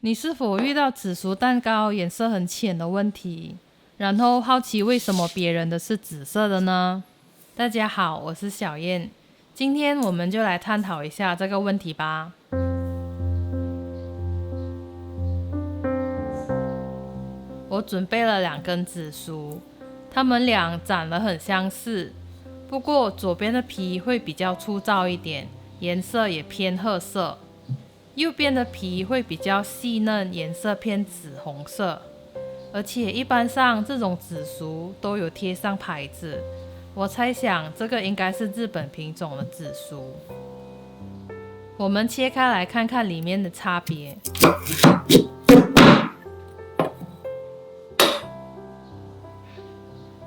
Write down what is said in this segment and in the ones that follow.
你是否遇到紫薯蛋糕颜色很浅的问题，然后好奇为什么别人的是紫色的呢？大家好，我是小燕，今天我们就来探讨一下这个问题吧。我准备了2根紫薯，它们俩长得很相似，不过左边的皮会比较粗糙一点，颜色也偏褐色。右边的皮会比较细嫩，颜色偏紫红色，而且一般上这种紫薯都有贴上牌子。我猜想这个应该是日本品种的紫薯。我们切开来看看里面的差别。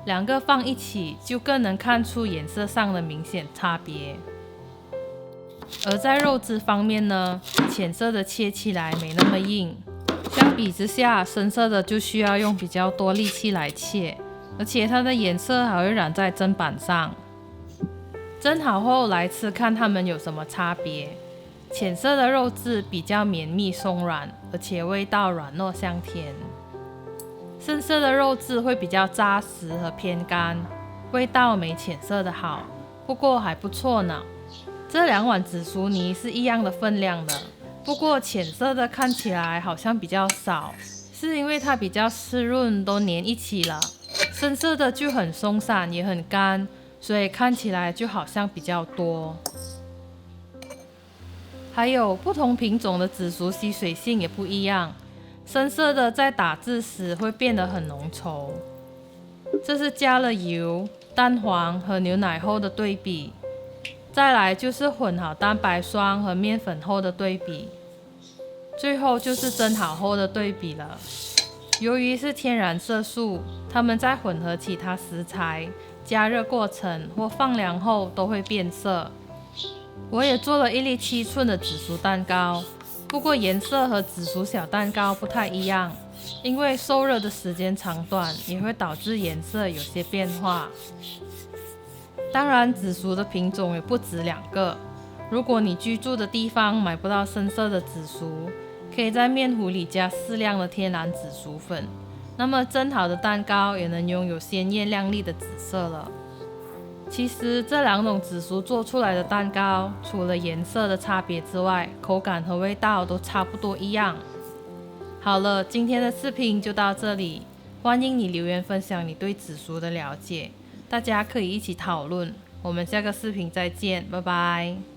2个放一起，就更能看出颜色上的明显差别。而在肉质方面呢，浅色的切起来没那么硬，相比之下，深色的就需要用比较多力气来切，而且它的颜色还会染在砧板上。蒸好后来吃，看它们有什么差别。浅色的肉质比较绵密松软，而且味道软糯香甜。深色的肉质会比较扎实和偏干，味道没浅色的好，不过还不错呢。这2碗紫薯泥是一样的分量的，不过浅色的看起来好像比较少，是因为它比较湿润，都粘一起了。深色的就很松散，也很干，所以看起来就好像比较多。还有不同品种的紫薯吸水性也不一样，深色的在打制时会变得很浓稠，这是加了油、蛋黄和牛奶后的对比。再来就是混好蛋白霜和面粉后的对比，最后就是蒸好后的对比了。由于是天然色素，它们在混合其他食材、加热过程或放凉后都会变色。我也做了1粒7寸的紫薯蛋糕，不过颜色和紫薯小蛋糕不太一样，因为受热的时间长短也会导致颜色有些变化。当然，紫薯的品种也不止2个。如果你居住的地方买不到深色的紫薯，可以在面糊里加适量的天然紫薯粉，那么蒸好的蛋糕也能拥有鲜艳亮丽的紫色了。其实这2种紫薯做出来的蛋糕，除了颜色的差别之外，口感和味道都差不多一样。好了，今天的视频就到这里，欢迎你留言分享你对紫薯的了解。大家可以一起讨论，我们下个视频再见，拜拜。